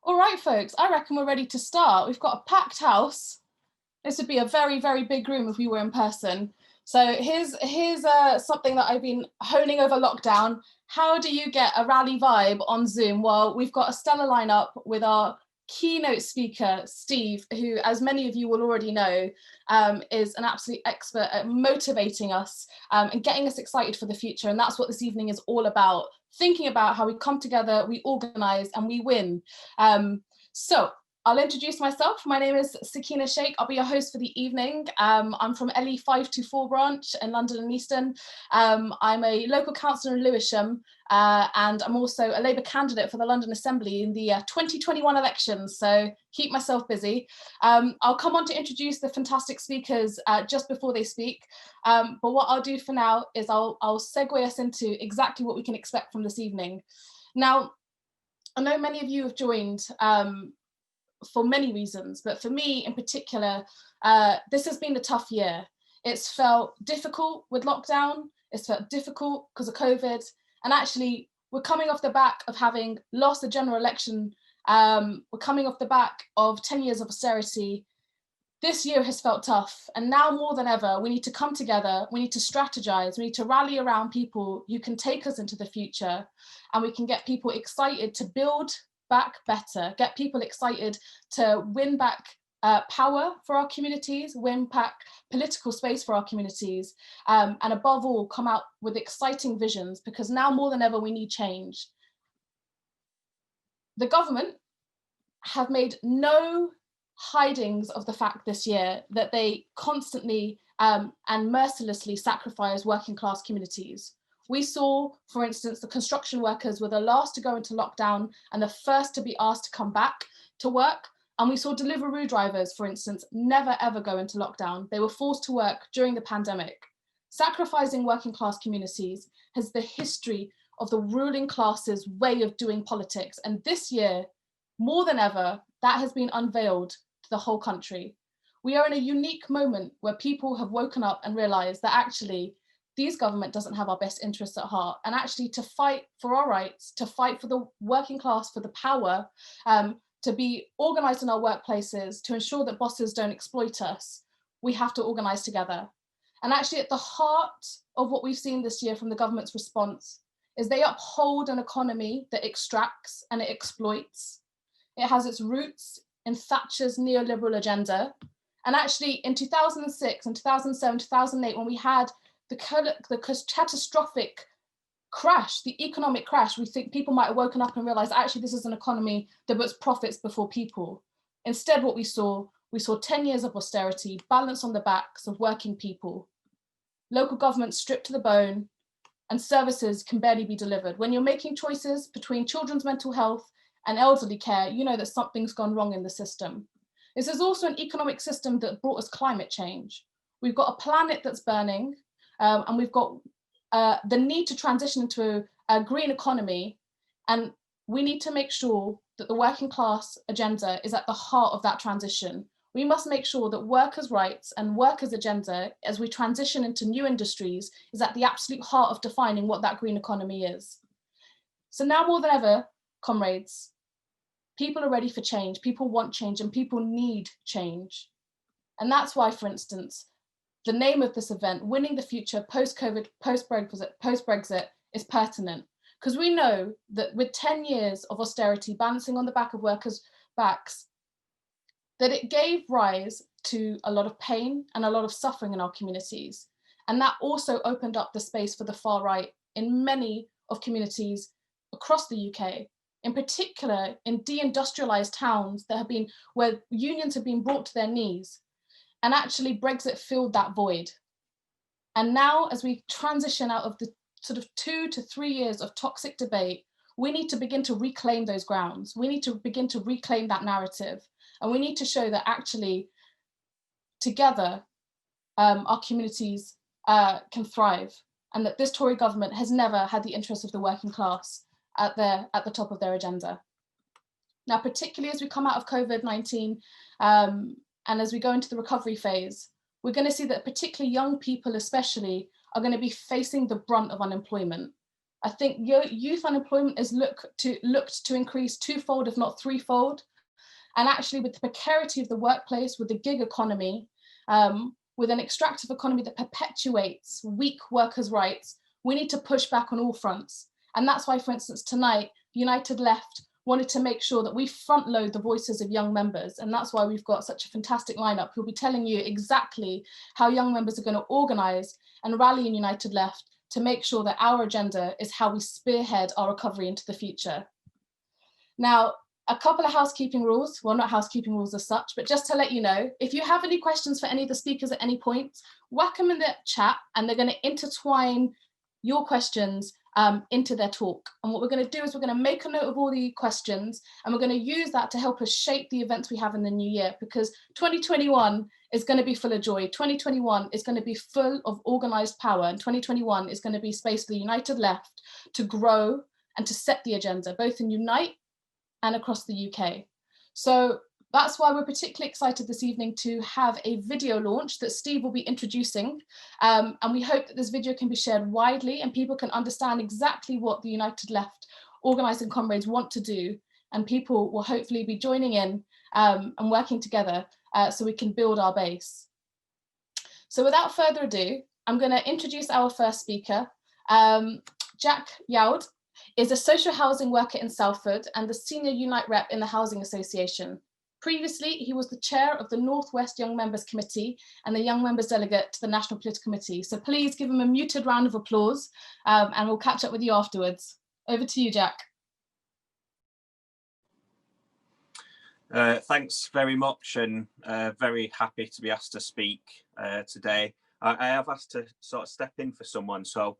All right, folks, I reckon we're ready to start. We've got a packed house. This would be a very, very big room if we were in person. So here's something that I've been honing over lockdown. How do you get a rally vibe on Zoom? Well, we've got a stellar lineup with our keynote speaker, Steve, who, as many of you will already know, is an absolute expert at motivating us and getting us excited for the future. And that's what this evening is all about, thinking about how we come together, we organize, and we win. So I'll introduce myself. My name is Sakina Sheikh. I'll be your host for the evening. I'm from LE 524 branch in London and Euston. I'm a local councillor in Lewisham, and I'm also a Labour candidate for the London Assembly in the 2021 elections, so keep myself busy. I'll come on to introduce the fantastic speakers just before they speak, but what I'll do for now is I'll segue us into exactly what we can expect from this evening. Now, I know many of you have joined for many reasons, but for me in particular, this has been a tough year. It's felt difficult with lockdown, it's felt difficult because of COVID, and actually we're coming off the back of having lost the general election, we're coming off the back of 10 years of austerity. This year has felt tough, and now more than ever, we need to come together, we need to strategize, we need to rally around people who can take us into the future, and we can get people excited to build back better, get people excited to win back power for our communities, win back political space for our communities, and above all, come out with exciting visions, because now more than ever, we need change. The government have made no hidings of the fact this year that they constantly and mercilessly sacrifice working class communities. We saw, for instance, the construction workers were the last to go into lockdown and the first to be asked to come back to work. And we saw Deliveroo drivers, for instance, never ever go into lockdown. They were forced to work during the pandemic. Sacrificing working class communities has the history of the ruling class's way of doing politics. And this year, more than ever, that has been unveiled to the whole country. We are in a unique moment where people have woken up and realized that actually these government doesn't have our best interests at heart, and actually to fight for our rights, to fight for the working class, for the power, to be organized in our workplaces, to ensure that bosses don't exploit us, we have to organize together. And actually at the heart of what we've seen this year from the government's response is they uphold an economy that extracts and it exploits. It has its roots in Thatcher's neoliberal agenda. And actually in 2006 and 2007, 2008, when we had the catastrophic crash, the economic crash, we think people might have woken up and realized actually this is an economy that puts profits before people. Instead, what we saw 10 years of austerity balanced on the backs of working people. Local government stripped to the bone, and services can barely be delivered. When you're making choices between children's mental health and elderly care, you know that something's gone wrong in the system. This is also an economic system that brought us climate change. We've got a planet that's burning, and we've got the need to transition into a green economy, and we need to make sure that the working class agenda is at the heart of that transition. We must make sure that workers' rights and workers' agenda, as we transition into new industries, is at the absolute heart of defining what that green economy is. So now more than ever, comrades, people are ready for change, people want change, and people need change. And that's why, for instance, the name of this event, Winning the Future Post-COVID, Post-Brexit, is pertinent, because we know that with 10 years of austerity balancing on the back of workers' backs, that it gave rise to a lot of pain and a lot of suffering in our communities. And that also opened up the space for the far right in many of communities across the UK, in particular in deindustrialized towns that have been, where unions have been brought to their knees. And actually Brexit filled that void. And now as we transition out of the sort of 2 to 3 years of toxic debate, we need to begin to reclaim those grounds. We need to begin to reclaim that narrative. And we need to show that actually together our communities can thrive, and that this Tory government has never had the interests of the working class at the top of their agenda. Now, particularly as we come out of COVID-19, and as we go into the recovery phase, we're going to see that particularly young people especially are going to be facing the brunt of unemployment. I think youth unemployment is looked to increase twofold, if not threefold. And actually, with the precarity of the workplace, with the gig economy, with an extractive economy that perpetuates weak workers' rights, we need to push back on all fronts. And that's why, for instance, tonight, United Left wanted to make sure that we front load the voices of young members. And that's why we've got such a fantastic lineup who'll be telling you exactly how young members are going to organize and rally in United Left to make sure that our agenda is how we spearhead our recovery into the future. Now, a couple of housekeeping rules, well, not housekeeping rules as such, but just to let you know, if you have any questions for any of the speakers at any point, whack them in the chat and they're going to intertwine your questions into their talk. And what we're going to do is we're going to make a note of all the questions and we're going to use that to help us shape the events we have in the new year, because 2021 is going to be full of joy. 2021 is going to be full of organized power, and 2021 is going to be space for the United Left to grow and to set the agenda, both in Unite and across the UK. So that's why we're particularly excited this evening to have a video launch that Steve will be introducing. And we hope that this video can be shared widely and people can understand exactly what the United Left organising comrades want to do. And people will hopefully be joining in and working together so we can build our base. So without further ado, I'm going to introduce our first speaker. Jack Yaud is a social housing worker in Salford and the senior Unite rep in the Housing Association. Previously, he was the chair of the Northwest Young Members Committee and the Young Members Delegate to the National Political Committee. So please give him a muted round of applause and we'll catch up with you afterwards. Over to you, Jack. Thanks very much, and very happy to be asked to speak today. I have asked to sort of step in for someone, so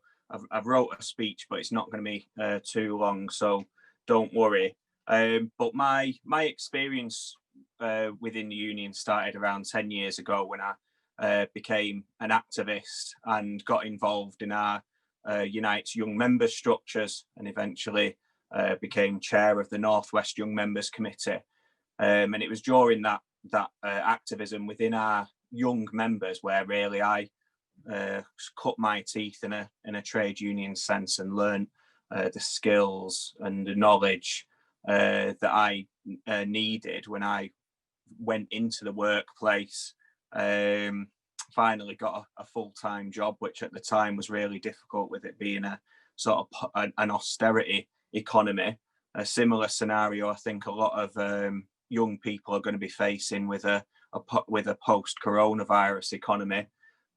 I've wrote a speech, but it's not going to be too long, so don't worry. But my experience within the union started around 10 years ago when I became an activist and got involved in our Unite's young members structures, and eventually became chair of the Northwest Young Members Committee. And it was during that activism within our young members where really I cut my teeth in a trade union sense and learned the skills and the knowledge that I needed when I went into the workplace. Finally got a full-time job, which at the time was really difficult with it being a sort of an austerity economy. A similar scenario I think a lot of young people are going to be facing with a post-coronavirus economy.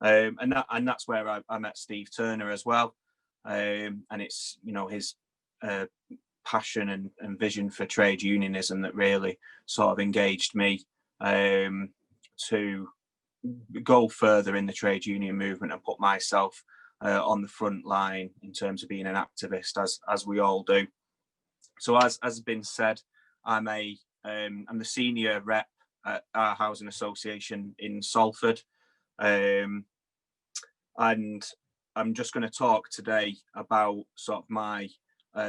And that's where I met Steve Turner as well. And it's, you know, his passion and vision for trade unionism that really sort of engaged me to go further in the trade union movement and put myself on the front line in terms of being an activist, as we all do. So as has been said, I'm the senior rep at our housing association in Salford. And I'm just going to talk today about sort of my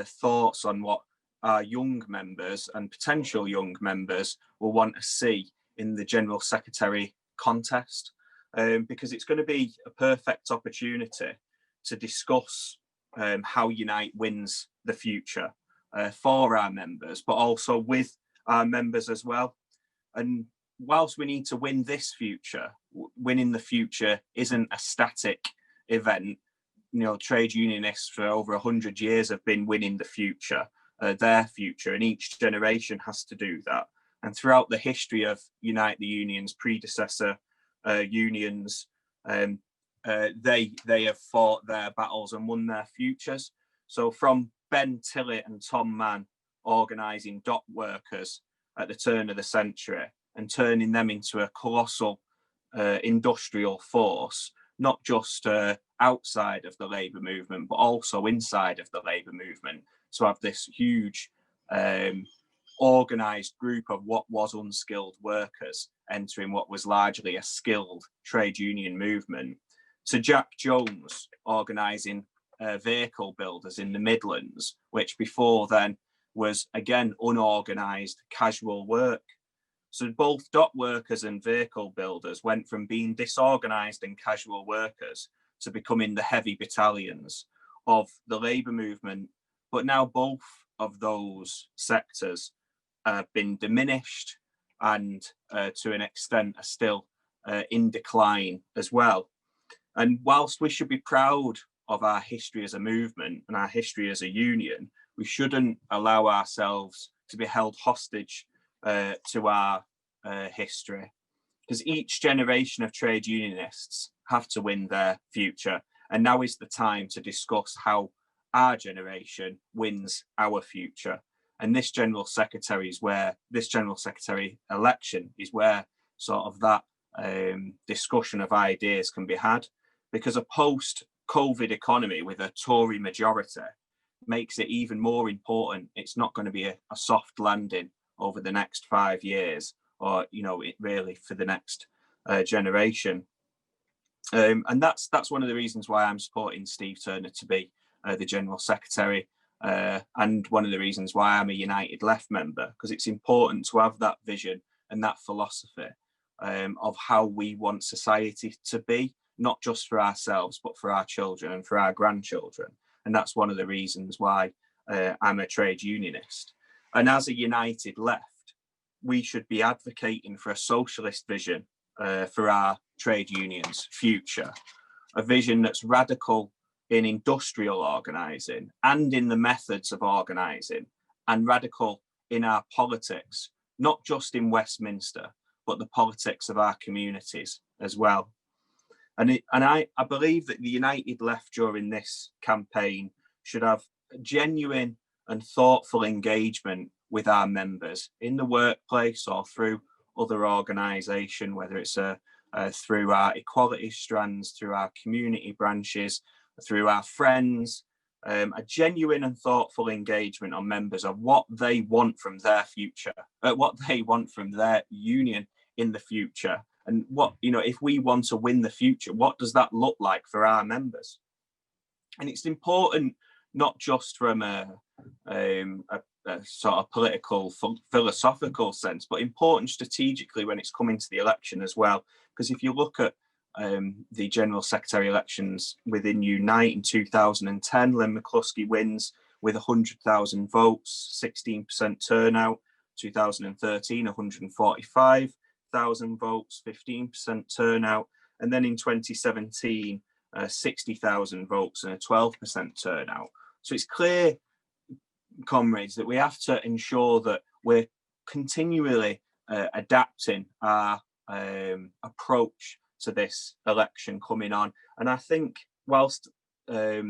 thoughts on what our young members and potential young members will want to see in the General Secretary contest, because it's going to be a perfect opportunity to discuss how Unite wins the future for our members, but also with our members as well. And whilst we need to win this future, winning the future isn't a static event. You know, trade unionists for over 100 years have been winning the future, their future, and each generation has to do that. And throughout the history of Unite the Union's predecessor unions, they have fought their battles and won their futures. So from Ben Tillett and Tom Mann organising dock workers at the turn of the century and turning them into a colossal industrial force, not just outside of the labour movement, but also inside of the labour movement, to have this huge organised group of what was unskilled workers entering what was largely a skilled trade union movement, to Jack Jones organising vehicle builders in the Midlands, which before then was again unorganised casual work. So both dock workers and vehicle builders went from being disorganised and casual workers to becoming the heavy battalions, of the labour movement, but now both of those sectors have been diminished and to an extent are still in decline as well. And whilst we should be proud of our history as a movement and our history as a union, we shouldn't allow ourselves to be held hostage to our history, because each generation of trade unionists have to win their future. And now is the time to discuss how our generation wins our future. And this general secretary election is where sort of that discussion of ideas can be had, because a post-COVID economy with a Tory majority makes it even more important. It's not going to be a soft landing over the next 5 years, or really for the next generation. And that's one of the reasons why I'm supporting Steve Turner to be the General Secretary, and one of the reasons why I'm a United Left member, because it's important to have that vision and that philosophy of how we want society to be, not just for ourselves, but for our children and for our grandchildren. And that's one of the reasons why I'm a trade unionist. And as a United Left, we should be advocating for a socialist vision for our trade unions' future, a vision that's radical in industrial organising and in the methods of organising, and radical in our politics, not just in Westminster, but the politics of our communities as well. And I believe that the United Left during this campaign should have a genuine and thoughtful engagement with our members in the workplace or through other organisation, whether it's through our equality strands, through our community branches, through our friends, a genuine and thoughtful engagement on members of what they want from their future, what they want from their union in the future. And what, if we want to win the future, what does that look like for our members? And it's important not just from a sort of political, philosophical sense, but important strategically when it's coming to the election as well. Because if you look at the General Secretary elections within Unite in 2010, Len McCluskey wins with 100,000 votes, 16% turnout. 2013, 145,000 votes, 15% turnout. And then in 2017, 60,000 votes and a 12% turnout. So it's clear, comrades, that we have to ensure that we're continually adapting our approach to this election coming on. And I think whilst I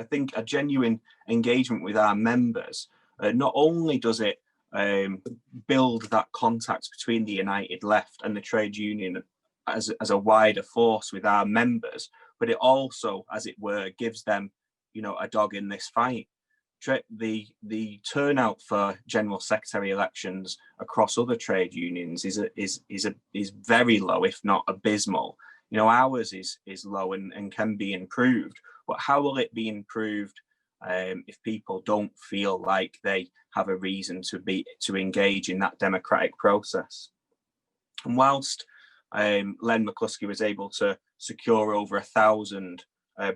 think a genuine engagement with our members, not only does it build that contact between the United Left and the trade union as a wider force with our members, but it also, as it were, gives them, a dog in this fight. The turnout for General Secretary elections across other trade unions is very low, if not abysmal. Ours is low and can be improved. But how will it be improved if people don't feel like they have a reason to engage in that democratic process? And whilst Len McCluskey was able to secure over 1,000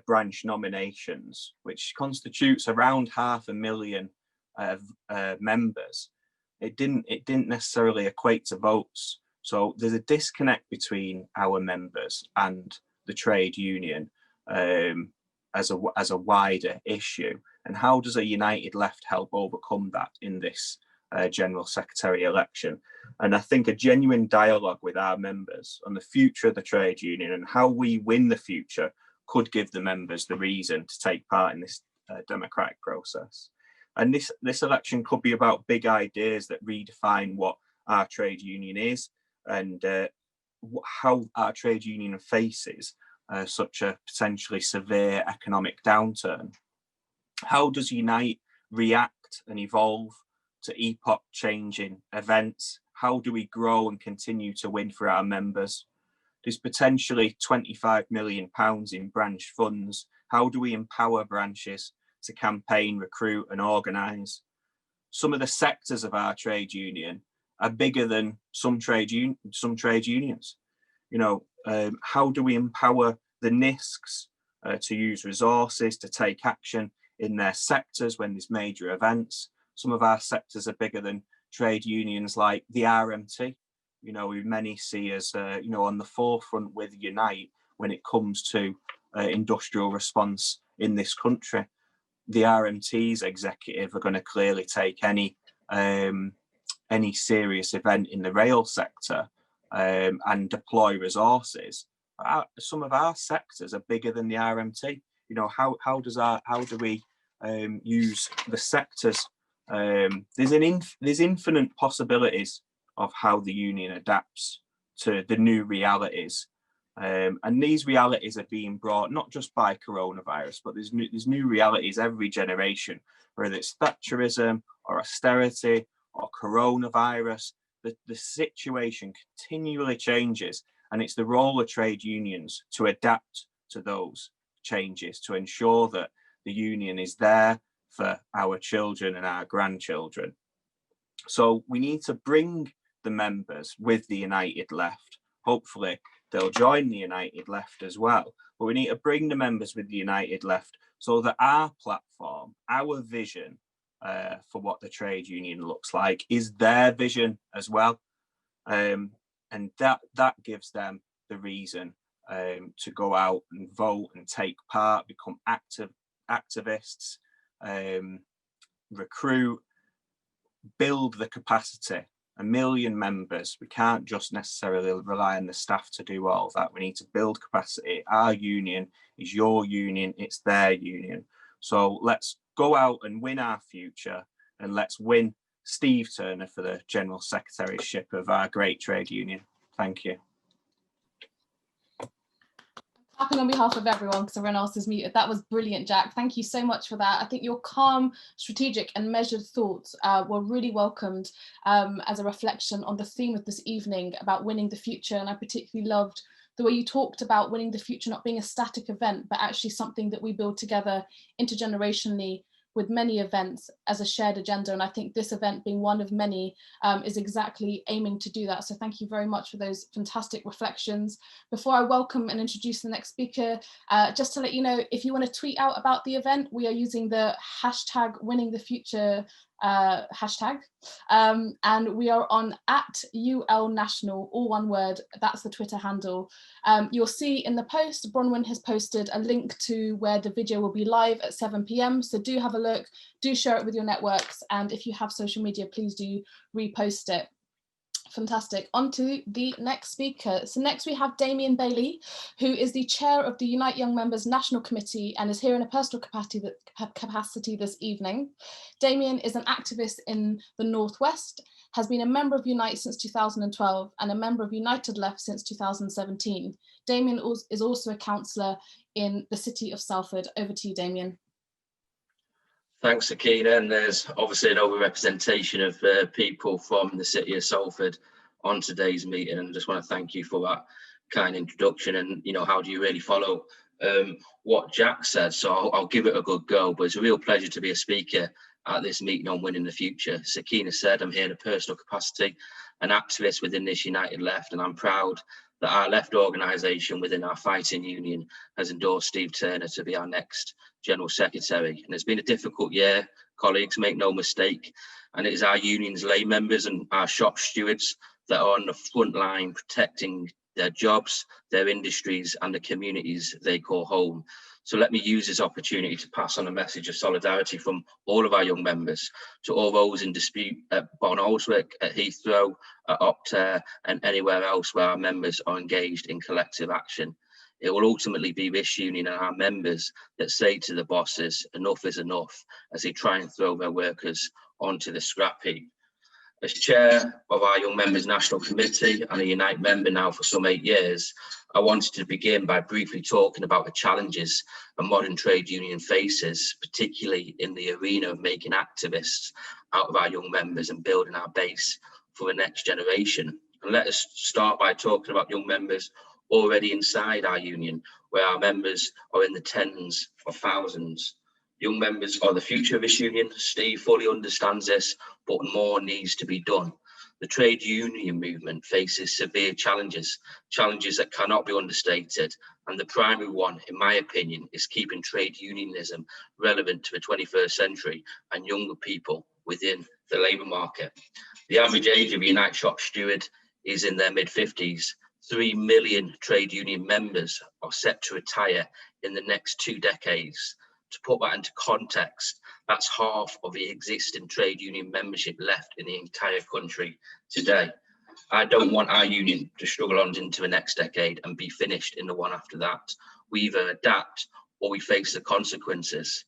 branch nominations, which constitutes around 500,000 members, it didn't necessarily equate to votes. So there's a disconnect between our members and the trade union as a wider issue. And how does a United Left help overcome that in this General Secretary election? And I think a genuine dialogue with our members on the future of the trade union and how we win the future could give the members the reason to take part in this democratic process. And this election could be about big ideas that redefine what our trade union is and how our trade union faces such a potentially severe economic downturn. How does Unite react and evolve to epoch-changing events? How do we grow and continue to win for our members? There's potentially £25 million in branch funds. How do we empower branches to campaign, recruit and organise? Some of the sectors of our trade union are bigger than some trade unions. How do we empower the NISCs to use resources, to take action in their sectors when there's major events. Some of our sectors are bigger than trade unions like the RMT, you know, who many see as, you know, on the forefront with Unite when it comes to industrial response in this country. The RMT's executive are going to clearly take any serious event in the rail sector and deploy resources. Some of our sectors are bigger than the RMT. You know, how do we use the sectors? There's infinite possibilities of how the union adapts to the new realities. And these realities are being brought not just by coronavirus, but there's new realities every generation, whether it's Thatcherism or austerity or coronavirus. The situation continually changes, and it's the role of trade unions to adapt to those changes, to ensure that the union is there for our children and our grandchildren. So we need to bring the members with the United Left. Hopefully they'll join the United Left as well. But we need to bring the members with the United Left so that our platform, our vision for what the trade union looks like is their vision as well. And that gives them the reason to go out and vote and take part, become activists, recruit, build the capacity. 1 million members. We can't just necessarily rely on the staff to do all of that. We need to build capacity. Our union is your union, it's their union. So let's go out and win our future, and let's win Steve Turner for the General Secretaryship of our great trade union. Thank you. Clapping on behalf of everyone because everyone else is muted. That was brilliant, Jack. Thank you so much for that. I think your calm, strategic and measured thoughts were really welcomed as a reflection on the theme of this evening about winning the future. And I particularly loved the way you talked about winning the future not being a static event, but actually something that we build together intergenerationally with many events as a shared agenda. And I think this event being one of many is exactly aiming to do that. So thank you very much for those fantastic reflections. Before I welcome and introduce the next speaker, just to let you know, if you want to tweet out about the event, we are using the hashtag winning the future hashtag. And we are on @ULNational, all one word, that's the Twitter handle. You'll see in the post, Bronwyn has posted a link to where the video will be live at 7 p.m. So do have a look, do share it with your networks. And if you have social media, please do repost it. Fantastic. On to the next speaker. So next we have Damien Bailey, who is the chair of the Unite Young Members National Committee and is here in a personal capacity this evening. Damien is an activist in the Northwest, has been a member of Unite since 2012 and a member of United Left since 2017. Damien is also a councillor in the city of Salford. Over to you, Damien. Thanks, Akina. And there's obviously an over-representation of people from the city of Salford on today's meeting. And I just want to thank you for that kind introduction. And, you know, how do you really follow what Jack said? So I'll give it a good go. But it's a real pleasure to be a speaker at this meeting on winning the future. As Akina said, I'm here in a personal capacity, an activist within this United Left, and I'm proud that our left organisation within our fighting union has endorsed Steve Turner to be our next General Secretary. And it's been a difficult year, colleagues, make no mistake. And it is our union's lay members and our shop stewards that are on the front line protecting their jobs, their industries and the communities they call home. So let me use this opportunity to pass on a message of solidarity from all of our young members to all those in dispute at Bonalswick, at Heathrow, at Optare and anywhere else where our members are engaged in collective action. It will ultimately be this union and our members that say to the bosses, enough is enough, as they try and throw their workers onto the scrap heap. As chair of our Young Members National Committee and a Unite member now for some 8 years, I wanted to begin by briefly talking about the challenges a modern trade union faces, particularly in the arena of making activists out of our young members and building our base for the next generation. And let us start by talking about young members already inside our union, where our members are in the tens of thousands. Young members are the future of this union. Steve fully understands this, but more needs to be done. The trade union movement faces severe challenges that cannot be understated, and the primary one, in my opinion, is keeping trade unionism relevant to the 21st century and younger people within the labour market. The average age of a Unite shop steward is in their mid-50s. 3 million trade union members are set to retire in the next 2 decades. To put that into context, that's half of the existing trade union membership left in the entire country today. I don't want our union to struggle on into the next decade and be finished in the one after that. We either adapt or we face the consequences.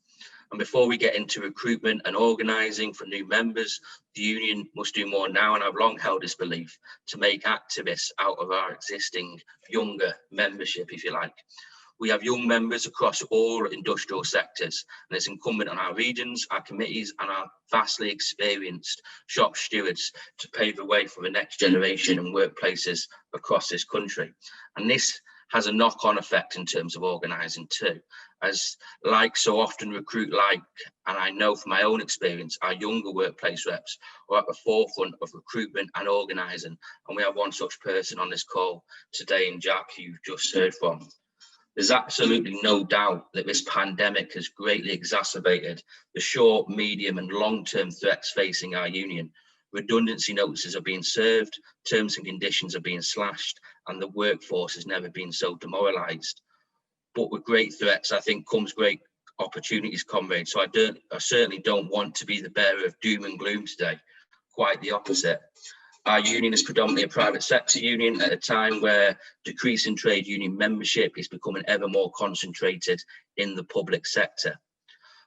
And before we get into recruitment and organising for new members, the union must do more now, and I've long held this belief, to make activists out of our existing younger membership, if you like. We have young members across all industrial sectors, and it's incumbent on our regions, our committees, and our vastly experienced shop stewards to pave the way for the next generation and workplaces across this country. And this has a knock-on effect in terms of organising too, as like so often recruit like, and I know from my own experience, our younger workplace reps are at the forefront of recruitment and organising, and we have one such person on this call today in Jack, who you've just heard from. There's absolutely no doubt that this pandemic has greatly exacerbated the short, medium and long-term threats facing our union. Redundancy notices are being served, terms and conditions are being slashed, and the workforce has never been so demoralised. But with great threats, I think, comes great opportunities, comrades. So I certainly don't want to be the bearer of doom and gloom today. Quite the opposite. Our union is predominantly a private sector union at a time where decreasing trade union membership is becoming ever more concentrated in the public sector.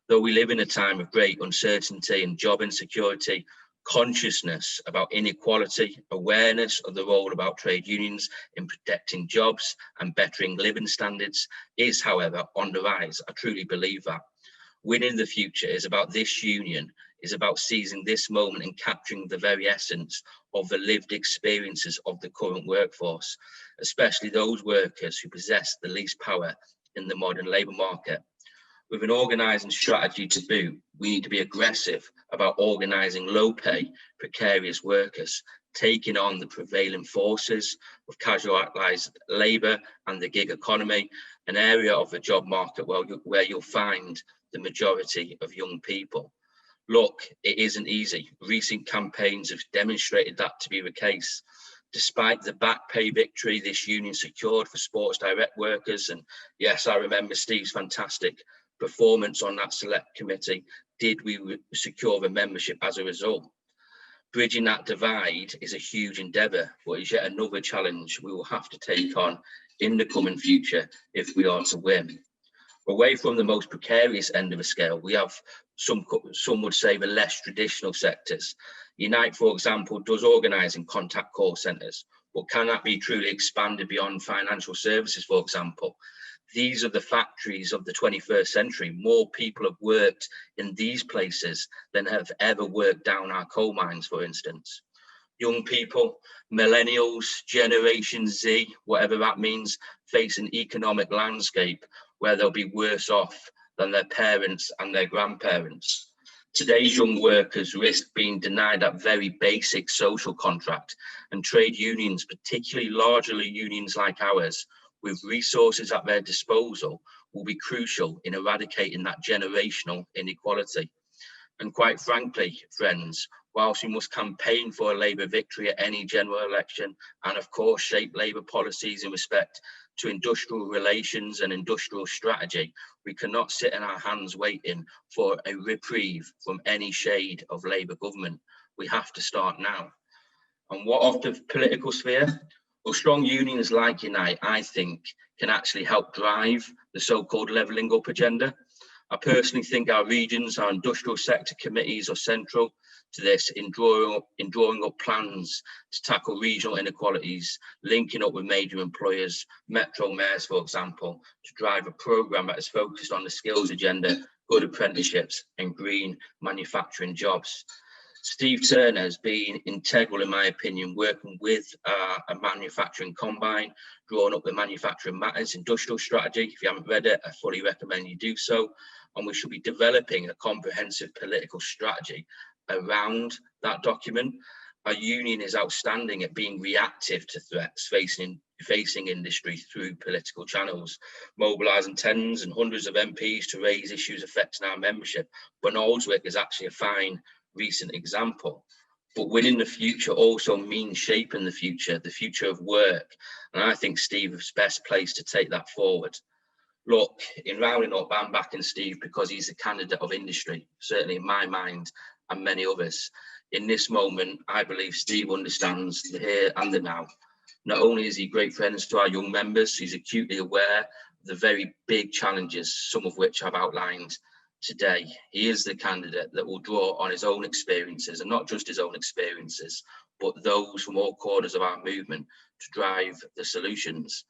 Though we live in a time of great uncertainty and job insecurity, consciousness about inequality, awareness of the role about trade unions in protecting jobs and bettering living standards is, however, on the rise. I truly believe that. Winning the future is about this union, is about seizing this moment and capturing the very essence of the lived experiences of the current workforce, especially those workers who possess the least power in the modern labour market. With an organising strategy to boot, we need to be aggressive about organising low-pay, precarious workers, taking on the prevailing forces of casualised labour and the gig economy, an area of the job market where you'll find the majority of young people. Look, it isn't easy. Recent campaigns have demonstrated that to be the case. Despite the back pay victory this union secured for Sports Direct workers, and yes, I remember Steve's fantastic performance on that select committee, did we secure the membership as a result? Bridging that divide is a huge endeavour, but is yet another challenge we will have to take on in the coming future if we are to win. Away from the most precarious end of the scale, we have some would say the less traditional sectors. Unite, for example, does organise in contact call centres, but can that be truly expanded beyond financial services, for example? These are the factories of the 21st century. More people have worked in these places than have ever worked down our coal mines, for instance. Young people, millennials, Generation Z, whatever that means, face an economic landscape where they'll be worse off than their parents and their grandparents. Today's young workers risk being denied that very basic social contract, and trade unions, particularly larger unions like ours, with resources at their disposal, will be crucial in eradicating that generational inequality. And quite frankly, friends, whilst we must campaign for a Labour victory at any general election, and of course shape Labour policies in respect to industrial relations and industrial strategy, we cannot sit in our hands waiting for a reprieve from any shade of Labour government. We have to start now. And what of the political sphere? Well, strong unions like Unite, I think, can actually help drive the so-called levelling up agenda. I personally think our regions, our industrial sector committees are central to this in drawing up plans to tackle regional inequalities, linking up with major employers, metro mayors, for example, to drive a programme that is focused on the skills agenda, good apprenticeships and green manufacturing jobs. Steve Turner has been integral, in my opinion, working with a manufacturing combine, drawing up the Manufacturing Matters industrial strategy. If you haven't read it, I fully recommend you do so. And we should be developing a comprehensive political strategy around that document. Our union is outstanding at being reactive to threats facing industry through political channels, mobilising tens and hundreds of MPs to raise issues affecting our membership. Aldwick is actually a fine recent example. But winning the future also means shaping the future of work. And I think Steve is best placed to take that forward. Look, in rounding up, I'm backing Steve because he's a candidate of industry, certainly in my mind and many others. In this moment, I believe Steve understands the here and the now. Not only is he great friends to our young members, he's acutely aware of the very big challenges, some of which I've outlined today. He is the candidate that will draw on his own experiences, and not just his own experiences, but those from all corners of our movement to drive the solutions.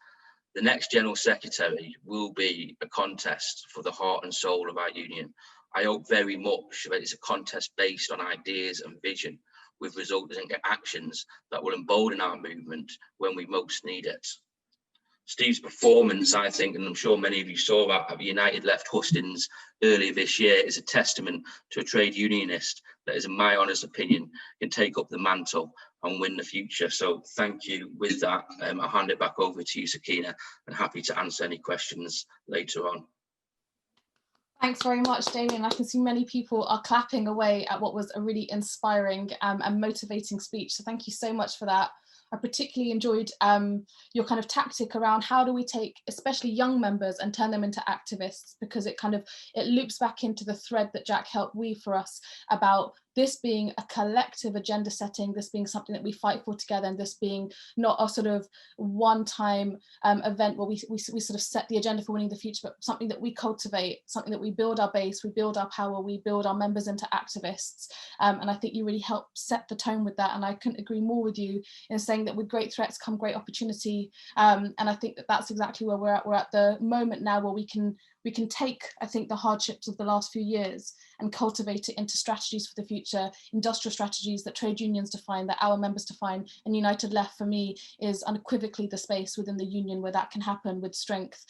The next General Secretary will be a contest for the heart and soul of our union. I hope very much that it's a contest based on ideas and vision, with resulting actions that will embolden our movement when we most need it. Steve's performance, I think, and I'm sure many of you saw that at the United Left hustings earlier this year, is a testament to a trade unionist that is, in my honest opinion, can take up the mantle and win the future. So thank you. With that, I'll hand it back over to you, Sakina, and happy to answer any questions later on. Thanks very much, Damien. I can see many people are clapping away at what was a really inspiring and motivating speech. So thank you so much for that. I particularly enjoyed your kind of tactic around how do we take especially young members and turn them into activists, because it loops back into the thread that Jack helped weave for us about this being a collective agenda setting, this being something that we fight for together, and this being not a sort of one-time event where we sort of set the agenda for winning the future, but something that we cultivate, something that we build our base, we build our power, we build our members into activists. And I think you really helped set the tone with that. And I couldn't agree more with you in saying that with great threats come great opportunity. And I think that that's exactly where we're at. We're at the moment now where we can take, I think, the hardships of the last few years and cultivate it into strategies for the future, industrial strategies that trade unions define, that our members define. And United Left, for me, is unequivocally the space within the union where that can happen with strength.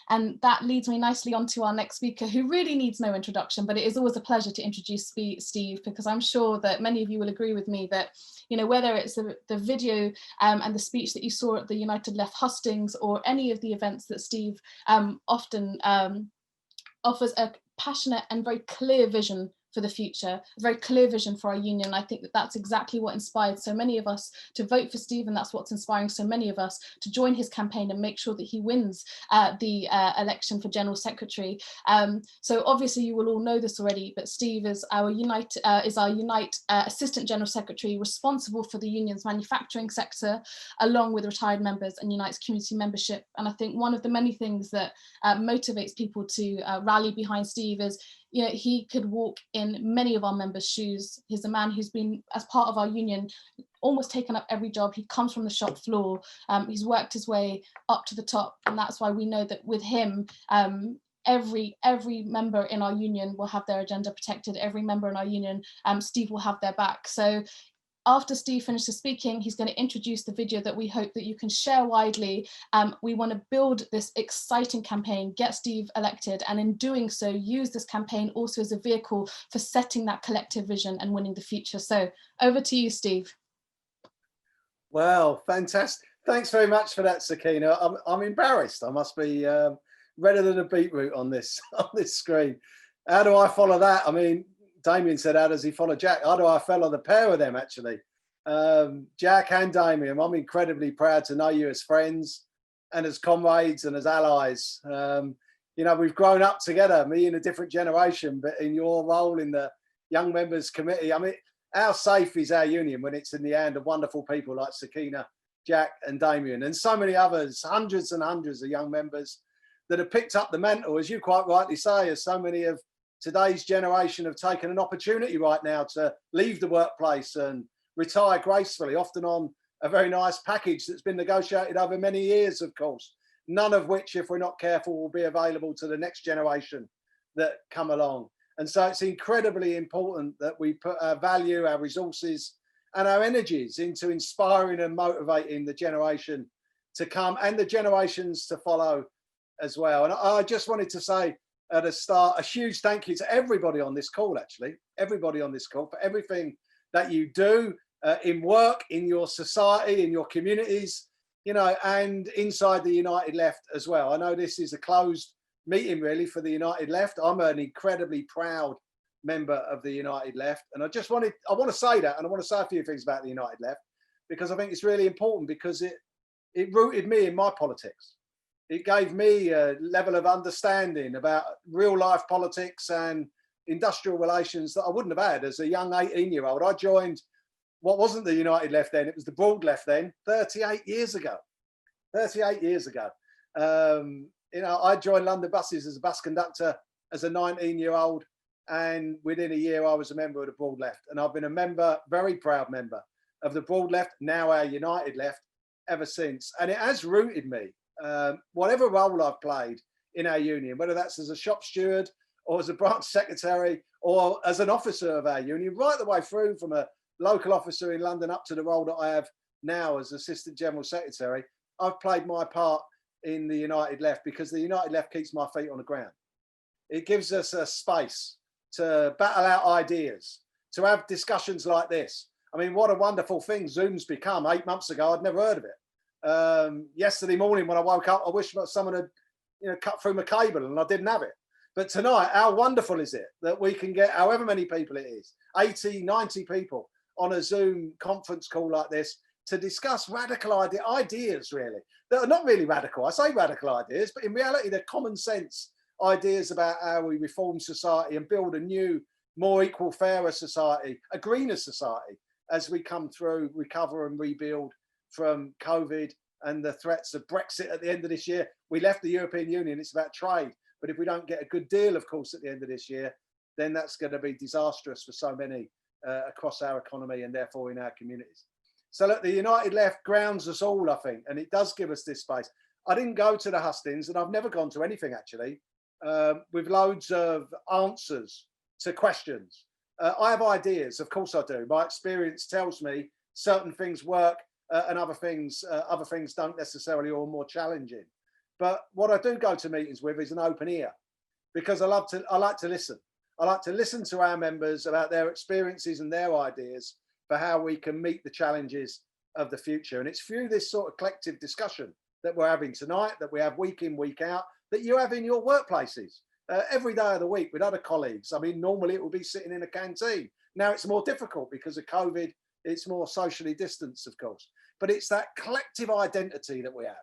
And that leads me nicely onto our next speaker, who really needs no introduction, but it is always a pleasure to introduce Steve, because I'm sure that many of you will agree with me that, you know, whether it's the video and the speech that you saw at the United Left hustings, or any of the events that Steve often offers a passionate and very clear vision for the future, a very clear vision for our union. I think that that's exactly what inspired so many of us to vote for Steve, and that's what's inspiring so many of us to join his campaign and make sure that he wins the election for General Secretary. So obviously you will all know this already, but Steve is our Unite Assistant General Secretary, responsible for the union's manufacturing sector, along with retired members and Unite's community membership. And I think one of the many things that motivates people to rally behind Steve is, you know, he could walk in many of our members' shoes. He's a man who's been, as part of our union, almost taken up every job. He comes from the shop floor. He's worked his way up to the top, and that's why we know that with him, every member in our union will have their agenda protected. Every member in our union, Steve will have their back. So after Steve finishes speaking, he's going to introduce the video that we hope that you can share widely. We want to build this exciting campaign, get Steve elected, and in doing so, use this campaign also as a vehicle for setting that collective vision and winning the future. So over to you, Steve. Well, fantastic. Thanks very much for that, Sakina. I'm embarrassed. I must be redder than a beetroot on this screen. How do I follow that? I mean, Damien said, how does he follow Jack? How do I follow the pair of them, actually? Jack and Damien, I'm incredibly proud to know you as friends and as comrades and as allies. You know, we've grown up together, me in a different generation, but in your role in the Young Members Committee, I mean, how safe is our union when it's in the hand of wonderful people like Sakina, Jack and Damien, and so many others, hundreds and hundreds of young members that have picked up the mantle, as you quite rightly say, as so many of today's generation have taken an opportunity right now to leave the workplace and retire gracefully, often on a very nice package that's been negotiated over many years, of course, none of which, if we're not careful, will be available to the next generation that come along. And so it's incredibly important that we put our value, our resources and our energies into inspiring and motivating the generation to come and the generations to follow as well. And I just wanted to say at the start, a huge thank you to everybody on this call, actually, everybody on this call for everything that you do, in work, in your society, in your communities, you know, and inside the United Left as well. I know this is a closed meeting really for the United Left. I'm an incredibly proud member of the United Left, and I want to say that, and I want to say a few things about the United Left, because I think it's really important, because it rooted me in my politics. It gave me a level of understanding about real life politics and industrial relations that I wouldn't have had as a young 18-year-old. I joined what wasn't the United Left then, it was the Broad Left then, 38 years ago. 38 years ago. You know, I joined London Buses as a bus conductor as a 19-year-old, and within a year I was a member of the Broad Left. And I've been a member, very proud member of the Broad Left, now our United Left, ever since. And it has rooted me. Whatever role I've played in our union, whether that's as a shop steward or as a branch secretary or as an officer of our union, right the way through from a local officer in London up to the role that I have now as Assistant General Secretary, I've played my part in the United Left, because the United Left keeps my feet on the ground. It gives us a space to battle out ideas, to have discussions like this. I mean, what a wonderful thing Zoom's become. 8 months ago, I'd never heard of it. Yesterday morning when I woke up, I wish someone had, you know, cut through my cable, and I didn't have it. But tonight, how wonderful is it that we can get however many people it is, 80, 90 people on a Zoom conference call like this, to discuss radical ideas, really. That are not really radical. I say radical ideas, but in reality, they're common sense ideas about how we reform society and build a new, more equal, fairer society, a greener society, as we come through, recover and rebuild from COVID and the threats of Brexit at the end of this year. We left the European Union, it's about trade. But if we don't get a good deal, of course, at the end of this year, then that's going to be disastrous for so many across our economy and therefore in our communities. So look, the United Left grounds us all, I think, and it does give us this space. I didn't go to the hustings, and I've never gone to anything actually, with loads of answers to questions. I have ideas, of course I do. My experience tells me certain things work and other things don't necessarily, or more challenging. But what I do go to meetings with is an open ear, because I like to listen. I like to listen to our members about their experiences and their ideas for how we can meet the challenges of the future. And it's through this sort of collective discussion that we're having tonight, that we have week in, week out, that you have in your workplaces every day of the week with other colleagues. I mean, normally it would be sitting in a canteen. Now it's more difficult because of COVID. It's more socially distanced, of course. But it's that collective identity that we have,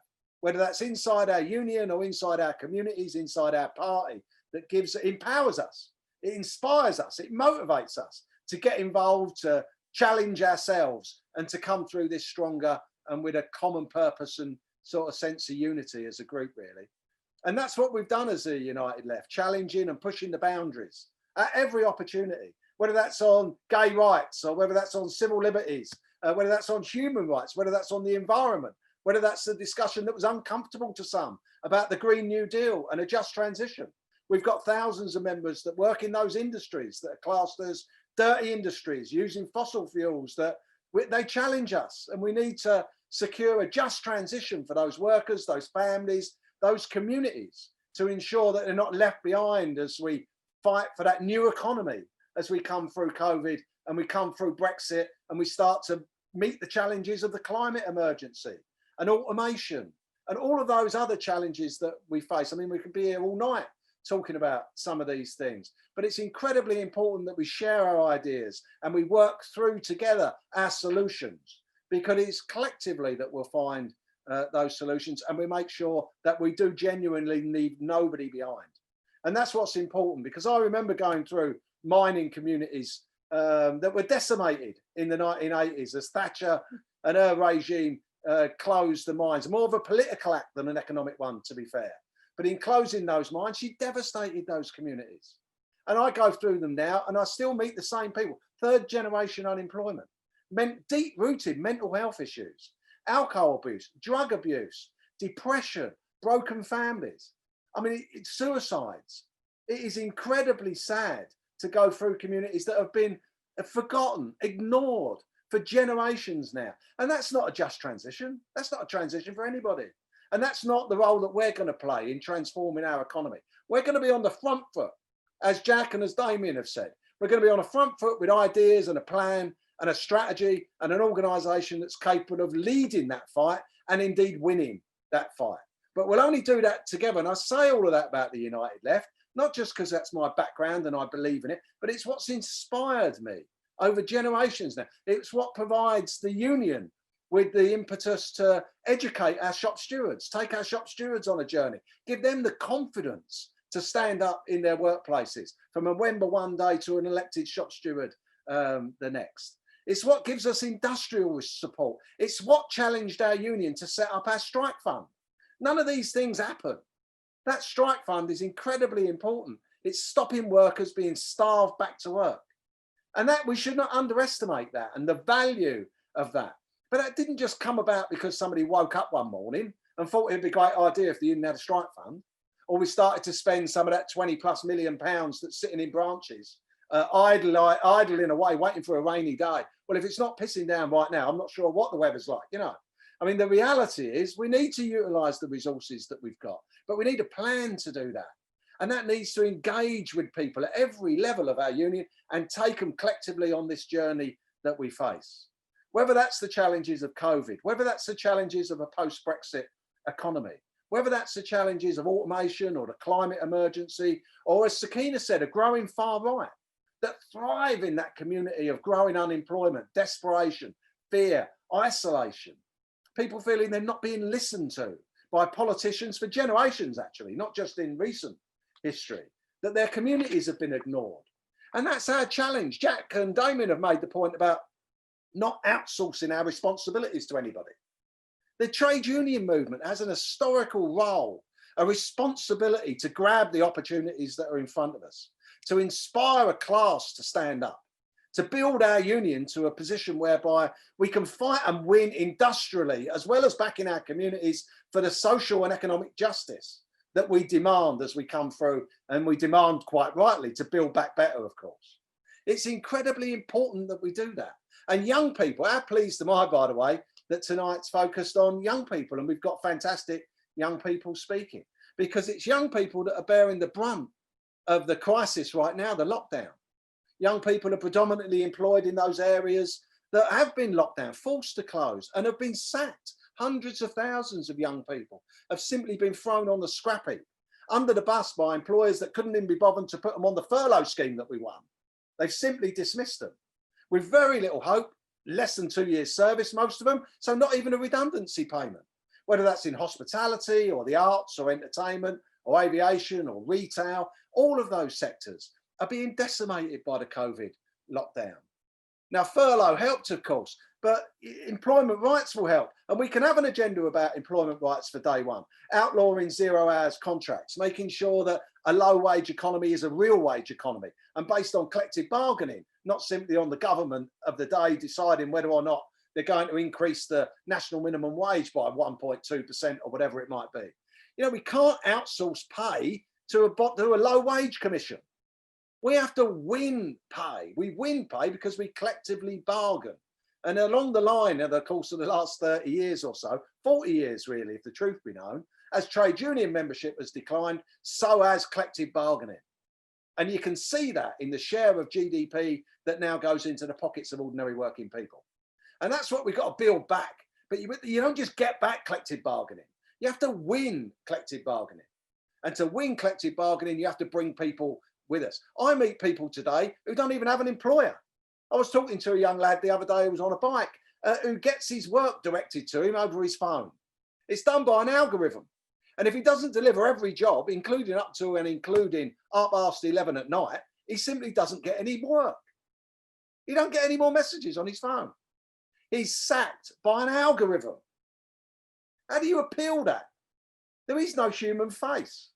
whether that's inside our union or inside our communities, inside our party, that empowers us. It inspires us. It motivates us to get involved, to challenge ourselves, and to come through this stronger and with a common purpose and sort of sense of unity as a group, really. And that's what we've done as a United Left, challenging and pushing the boundaries at every opportunity, whether that's on gay rights or whether that's on civil liberties, whether that's on human rights, whether that's on the environment, whether that's the discussion that was uncomfortable to some about the Green New Deal and a just transition. We've got thousands of members that work in those industries that are classed as dirty industries, using fossil fuels, that they challenge us, and we need to secure a just transition for those workers, those families, those communities, to ensure that they're not left behind as we fight for that new economy, as we come through COVID and we come through Brexit and we start to meet the challenges of the climate emergency and automation and all of those other challenges that we face. I mean, we could be here all night talking about some of these things, but it's incredibly important that we share our ideas and we work through together our solutions, because it's collectively that we'll find those solutions, and we make sure that we do genuinely leave nobody behind. And that's what's important, because I remember going through mining communities that were decimated in the 1980s as Thatcher and her regime closed the mines, more of a political act than an economic one, to be fair. But in closing those mines, she devastated those communities. And I go through them now and I still meet the same people. Third generation unemployment, deep-rooted mental health issues, alcohol abuse, drug abuse, depression, broken families. I mean, it's suicides. It is incredibly sad to go through communities that have been forgotten, ignored for generations now. And that's not a just transition. That's not a transition for anybody. And that's not the role that we're going to play in transforming our economy. We're going to be on the front foot, as Jack and as Damien have said. We're going to be on a front foot with ideas and a plan and a strategy and an organisation that's capable of leading that fight and indeed winning that fight. But we'll only do that together. And I say all of that about the United Left, not just because that's my background and I believe in it, but it's what's inspired me over generations now. It's what provides the union with the impetus to educate our shop stewards, take our shop stewards on a journey, give them the confidence to stand up in their workplaces, from a member one day to an elected shop steward the next. It's what gives us industrial support. It's what challenged our union to set up our strike fund. None of these things happen. That strike fund is incredibly important. It's stopping workers being starved back to work. And that we should not underestimate that and the value of that. But that didn't just come about because somebody woke up one morning and thought it'd be a great idea if the union had a strike fund, or we started to spend some of that 20+ million pounds that's sitting in branches, idling away, waiting for a rainy day. Well, if it's not pissing down right now, I'm not sure what the weather's like, you know. I mean, the reality is we need to utilise the resources that we've got, but we need a plan to do that. And that needs to engage with people at every level of our union and take them collectively on this journey that we face. Whether that's the challenges of COVID, whether that's the challenges of a post-Brexit economy, whether that's the challenges of automation or the climate emergency, or as Sakina said, a growing far right that thrive in that community of growing unemployment, desperation, fear, isolation, people feeling they're not being listened to by politicians for generations, actually, not just in recent history, that their communities have been ignored. And that's our challenge. Jack and Damien have made the point about not outsourcing our responsibilities to anybody. The trade union movement has an historical role, a responsibility to grab the opportunities that are in front of us, to inspire a class to stand up, to build our union to a position whereby we can fight and win industrially, as well as back in our communities, for the social and economic justice that we demand as we come through, and we demand quite rightly to build back better, of course. It's incredibly important that we do that. And young people, our pleased am I, by the way, that tonight's focused on young people, and we've got fantastic young people speaking, because it's young people that are bearing the brunt of the crisis right now, the lockdown. Young people are predominantly employed in those areas that have been locked down, forced to close, and have been sacked. Hundreds of thousands of young people have simply been thrown on the scrap heap, under the bus by employers that couldn't even be bothered to put them on the furlough scheme that we won. They've simply dismissed them with very little hope, less than 2 years service, most of them, so not even a redundancy payment, whether that's in hospitality or the arts or entertainment or aviation or retail. All of those sectors are being decimated by the COVID lockdown. Now, furlough helped, of course, but employment rights will help. And we can have an agenda about employment rights for day one, outlawing 0 hours contracts, making sure that a low wage economy is a real wage economy and based on collective bargaining, not simply on the government of the day deciding whether or not they're going to increase the national minimum wage by 1.2% or whatever it might be. You know, we can't outsource pay to a low wage commission. We have to win pay. We win pay because we collectively bargain. And along the line, in the course of the last 30 years or so, 40 years really, if the truth be known, as trade union membership has declined, so has collective bargaining. And you can see that in the share of GDP that now goes into the pockets of ordinary working people. And that's what we've got to build back. But you don't just get back collective bargaining. You have to win collective bargaining. And to win collective bargaining, you have to bring people with us. I meet people today who don't even have an employer. I was talking to a young lad the other day who was on a bike who gets his work directed to him over his phone. It's done by an algorithm. And if he doesn't deliver every job, including up to and including 11:30 at night, he simply doesn't get any work. He don't get any more messages on his phone. He's sacked by an algorithm. How do you appeal that? There is no human face.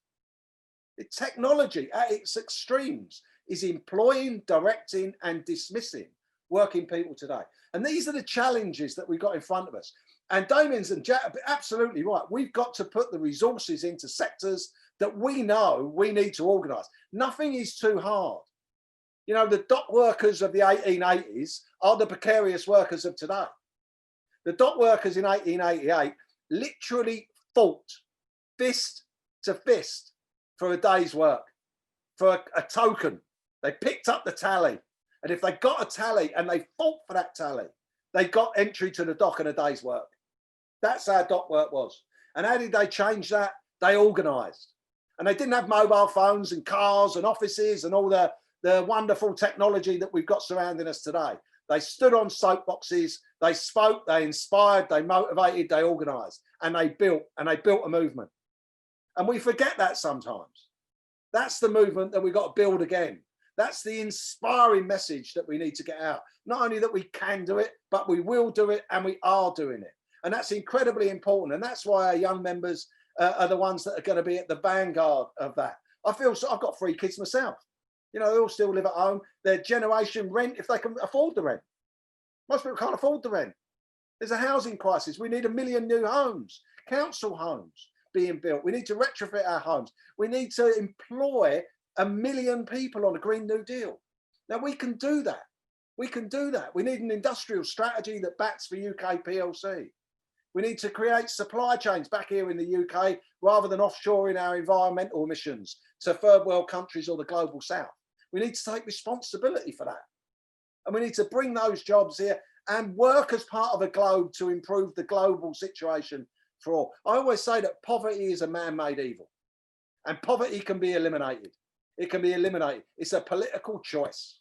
The technology at its extremes is employing, directing and dismissing working people today. And these are the challenges that we've got in front of us. And Damien's and Jack are absolutely right. We've got to put the resources into sectors that we know we need to organise. Nothing is too hard. You know, the dock workers of the 1880s are the precarious workers of today. The dock workers in 1888 literally fought fist to fist for a day's work, for a token. They picked up the tally And if they got a tally and they fought for that tally, they got entry to the dock and a day's work. That's how dock work was. And how did they change that? They organised. And they didn't have mobile phones and cars and offices and all the wonderful technology that we've got surrounding us today. They stood on soapboxes, they spoke, they inspired, they motivated, they organised, and they built a movement. And we forget that sometimes. That's the movement that we've got to build again. That's the inspiring message that we need to get out. Not only that we can do it, but we will do it, and we are doing it. And that's incredibly important. And that's why our young members are the ones that are going to be at the vanguard of that. I feel so. I've got 3 kids myself. You know, they all still live at home. Their generation rent if they can afford the rent. Most people can't afford the rent. There's a housing crisis. We need 1 million new homes, council homes being built. We need to retrofit our homes. We need to employ 1 million people on a Green New Deal. Now, we can do that. We can do that. We need an industrial strategy that bats for UK PLC. We need to create supply chains back here in the UK rather than offshoring our environmental emissions to third world countries or the global south. We need to take responsibility for that. And we need to bring those jobs here and work as part of a globe to improve the global situation for all. I always say that poverty is a man-made evil, and poverty can be eliminated. It can be eliminated. It's a political choice,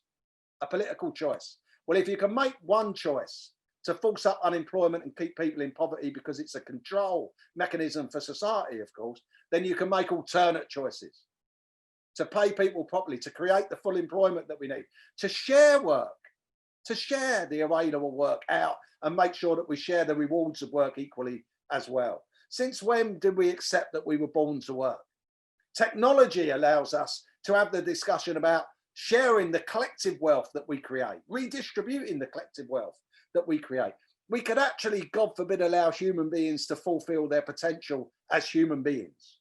a political choice. Well, if you can make one choice to force up unemployment and keep people in poverty because it's a control mechanism for society, of course, then you can make alternate choices to pay people properly, to create the full employment that we need, to share work, to share the available work out and make sure that we share the rewards of work equally as well. Since when did we accept that we were born to work? Technology allows us to have the discussion about sharing the collective wealth that we create, redistributing the collective wealth that we create. We could actually, God forbid, allow human beings to fulfill their potential as human beings,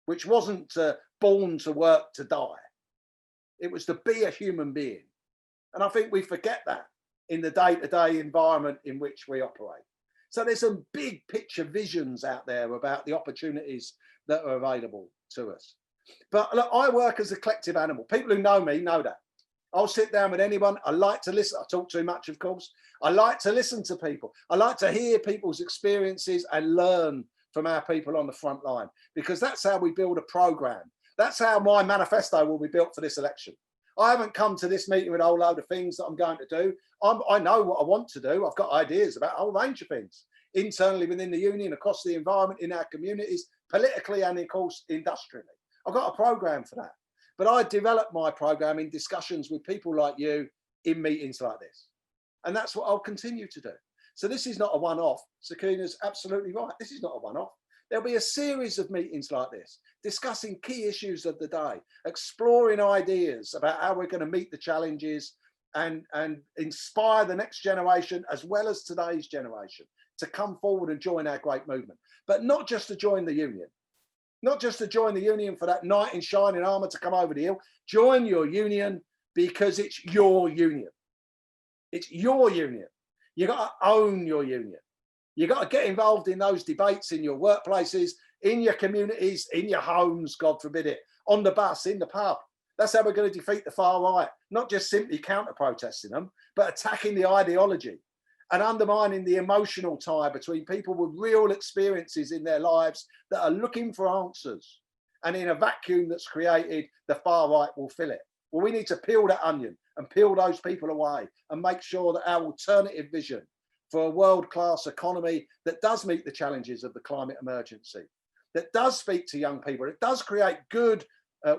which wasn't born to work to die. It was to be a human being. And I think we forget that in the day-to-day environment in which we operate. So there's some big picture visions out there about the opportunities that are available to us. But look, I work as a collective animal. People who know me know that. I'll sit down with anyone. I like to listen. I talk too much, of course. I like to listen to people. I like to hear people's experiences and learn from our people on the front line, because that's how we build a program. That's how my manifesto will be built for this election. I haven't come to this meeting with a whole load of things that I'm going to do. I know what I want to do. I've got ideas about a whole range of things internally within the union, across the environment, in our communities, politically, and of course, industrially. I've got a program for that. But I develop my program in discussions with people like you in meetings like this. And that's what I'll continue to do. So this is not a one-off. Sakina's absolutely right. This is not a one-off. There'll be a series of meetings like this, discussing key issues of the day, exploring ideas about how we're going to meet the challenges and inspire the next generation as well as today's generation to come forward and join our great movement. But not just to join the union, not just to join the union for that knight in shining armor to come over the hill. Join your union because it's your union. It's your union. You got to own your union. You got to get involved in those debates in your workplaces, in your communities, in your homes, God forbid it, on the bus, in the pub. That's how we're going to defeat the far right, not just simply counter-protesting them, but attacking the ideology and undermining the emotional tie between people with real experiences in their lives that are looking for answers. And in a vacuum that's created, the far right will fill it. Well, we need to peel that onion and peel those people away and make sure that our alternative vision for a world-class economy that does meet the challenges of the climate emergency, that does speak to young people, it does create good,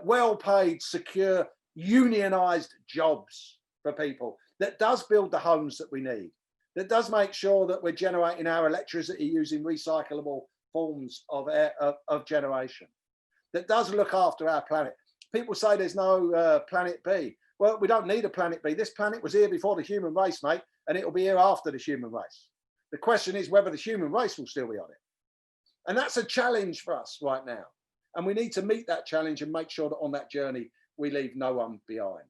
well-paid, secure, unionised jobs for people, that does build the homes that we need, that does make sure that we're generating our electricity using recyclable forms of generation, that does look after our planet. People say there's no planet B. Well, we don't need a planet B. This planet was here before the human race, mate, and it'll be here after the human race. The question is whether the human race will still be on it. And that's a challenge for us right now. And we need to meet that challenge and make sure that on that journey, we leave no one behind.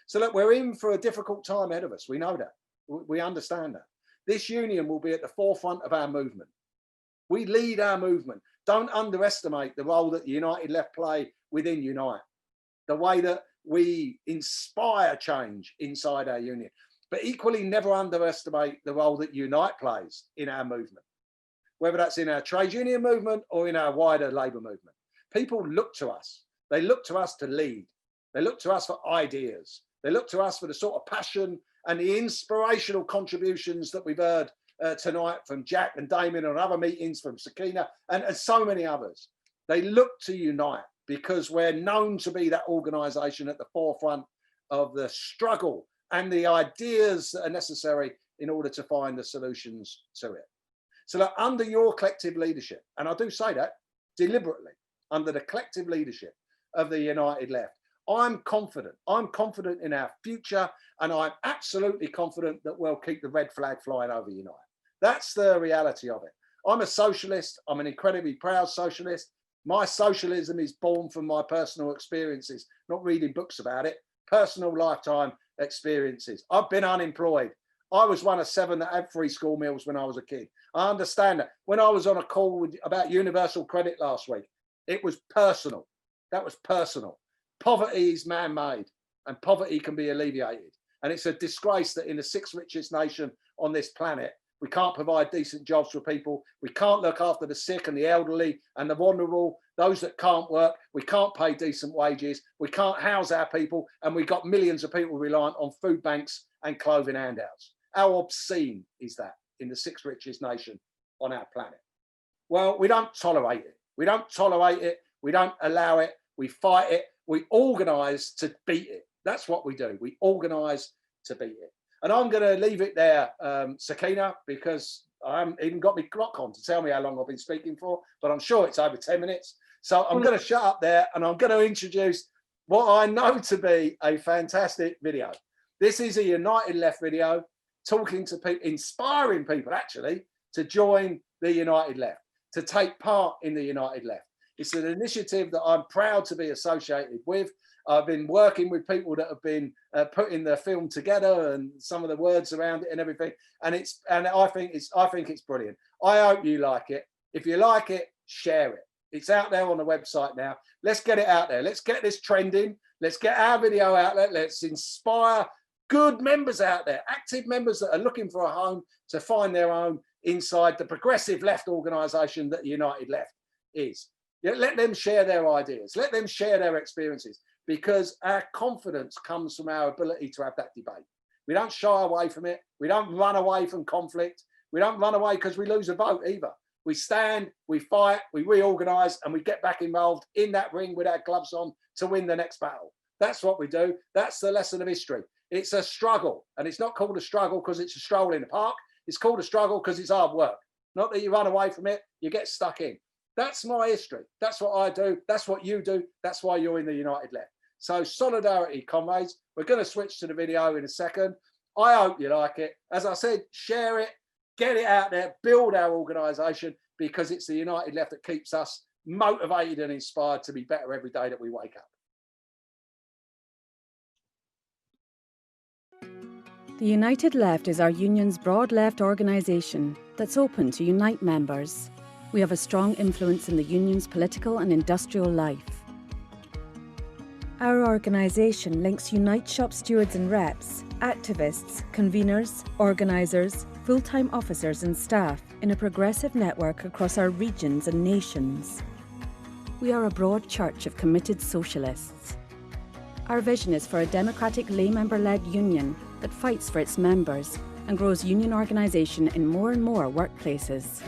So look, we're in for a difficult time ahead of us. We know that. We understand that. This union will be at the forefront of our movement. We lead our movement. Don't underestimate the role that the United Left play within Unite. The way that we inspire change inside our union. But equally, never underestimate the role that Unite plays in our movement, whether that's in our trade union movement or in our wider labour movement. People look to us. They look to us to lead. They look to us for ideas. They look to us for the sort of passion and the inspirational contributions that we've heard tonight from Jack and Damien and other meetings, from Sakina and so many others. They look to Unite because we're known to be that organisation at the forefront of the struggle and the ideas that are necessary in order to find the solutions to it. So that under your collective leadership, and I do say that deliberately, under the collective leadership of the United Left, I'm confident in our future, and I'm absolutely confident that we'll keep the red flag flying over Unite. That's the reality of it. I'm a socialist. I'm an incredibly proud socialist. My socialism is born from my personal experiences, not reading books about it, personal lifetime experiences. I've been unemployed. I was one of 7 that had free school meals when I was a kid. I understand that. When I was on a call about universal credit last week, it was personal. That was personal. Poverty is man-made and poverty can be alleviated. And it's a disgrace that in the 6th richest nation on this planet, we can't provide decent jobs for people. We can't look after the sick and the elderly and the vulnerable, those that can't work. We can't pay decent wages. We can't house our people. And we've got millions of people reliant on food banks and clothing handouts. How obscene is that in the 6th richest nation on our planet? Well, we don't tolerate it. We don't tolerate it. We don't allow it. We fight it. We organise to beat it. That's what we do. We organise to beat it. And I'm going to leave it there, Sakina, because I haven't even got my clock on to tell me how long I've been speaking for, but I'm sure it's over 10 minutes. So I'm going to shut up there and I'm going to introduce what I know to be a fantastic video. This is a United Left video talking to people, inspiring people actually to join the United Left, to take part in the United Left. It's an initiative that I'm proud to be associated with. I've been working with people that have been putting the film together and some of the words around it and everything. And I think it's brilliant. I hope you like it. If you like it, share it. It's out there on the website now. Let's get it out there. Let's get this trending. Let's get our video out there. Let's inspire good members out there, active members that are looking for a home to find their own inside the progressive left organisation that United Left is. Let them share their ideas. Let them share their experiences, because our confidence comes from our ability to have that debate. We don't shy away from it. We don't run away from conflict. We don't run away because we lose a vote either. We stand, we fight, we reorganise, and we get back involved in that ring with our gloves on to win the next battle. That's what we do. That's the lesson of history. It's a struggle, and it's not called a struggle because it's a stroll in the park. It's called a struggle because it's hard work. Not that you run away from it, you get stuck in. That's my history. That's what I do. That's what you do. That's why you're in the United Left. So solidarity, comrades. We're going to switch to the video in a second. I hope you like it. As I said, share it, get it out there, build our organisation, because it's the United Left that keeps us motivated and inspired to be better every day that we wake up. The United Left is our union's broad left organisation that's open to unite members. We have a strong influence in the union's political and industrial life. Our organisation links Unite shop stewards and reps, activists, conveners, organisers, full-time officers and staff in a progressive network across our regions and nations. We are a broad church of committed socialists. Our vision is for a democratic lay member-led union that fights for its members and grows union organisation in more and more workplaces.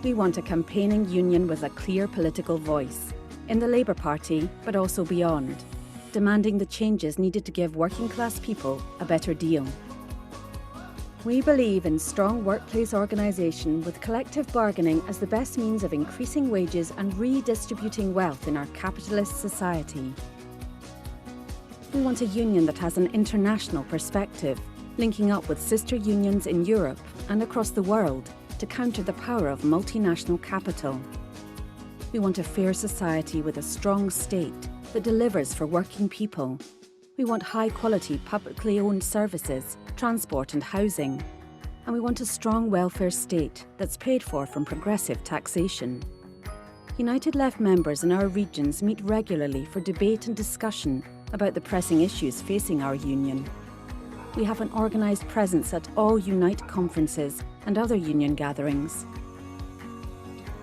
We want a campaigning union with a clear political voice, in the Labour Party, but also beyond, demanding the changes needed to give working class people a better deal. We believe in strong workplace organisation with collective bargaining as the best means of increasing wages and redistributing wealth in our capitalist society. We want a union that has an international perspective, linking up with sister unions in Europe and across the world to counter the power of multinational capital. We want a fair society with a strong state that delivers for working people. We want high-quality publicly owned services, transport and housing. And we want a strong welfare state that's paid for from progressive taxation. United Left members in our regions meet regularly for debate and discussion about the pressing issues facing our union. We have an organised presence at all Unite conferences and other union gatherings.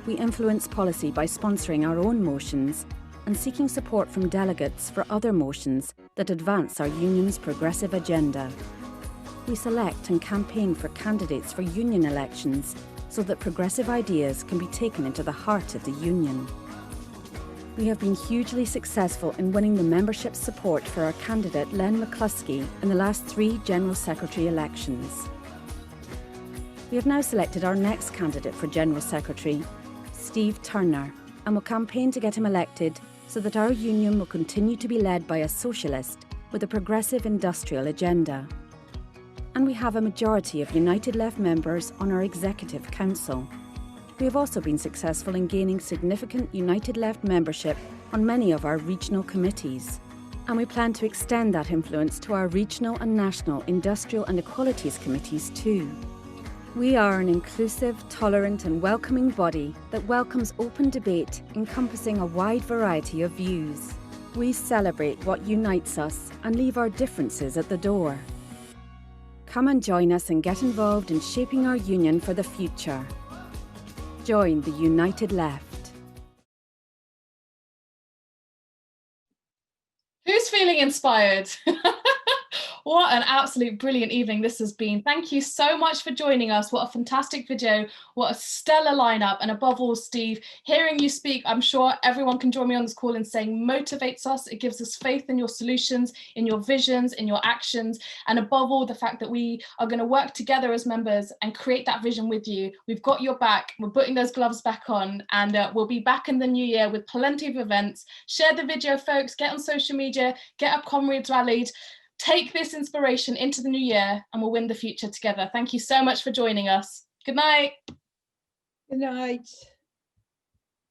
We influence policy by sponsoring our own motions and seeking support from delegates for other motions that advance our union's progressive agenda. We select and campaign for candidates for union elections so that progressive ideas can be taken into the heart of the union. We have been hugely successful in winning the membership's support for our candidate Len McCluskey in the last 3 General Secretary elections. We have now selected our next candidate for General Secretary, Steve Turner, and will campaign to get him elected so that our union will continue to be led by a socialist with a progressive industrial agenda. And we have a majority of United Left members on our Executive Council. We have also been successful in gaining significant United Left membership on many of our regional committees. And we plan to extend that influence to our regional and national industrial and equalities committees too. We are an inclusive, tolerant and welcoming body that welcomes open debate encompassing a wide variety of views. We celebrate what unites us and leave our differences at the door. Come and join us and get involved in shaping our union for the future. Join the United Left. Who's feeling inspired? What an absolute brilliant evening this has been. Thank you so much for joining us. What a fantastic video. What a stellar lineup. And above all, Steve, hearing you speak, I'm sure everyone can join me on this call in saying motivates us. It gives us faith in your solutions, in your visions, in your actions. And above all, the fact that we are going to work together as members and create that vision with you. We've got your back. We're putting those gloves back on, and we'll be back in the new year with plenty of events. Share the video, folks. Get on social media. Get our comrades rallied. Take this inspiration into the new year and we'll win the future together. Thank you so much for joining us. Good night. Good night.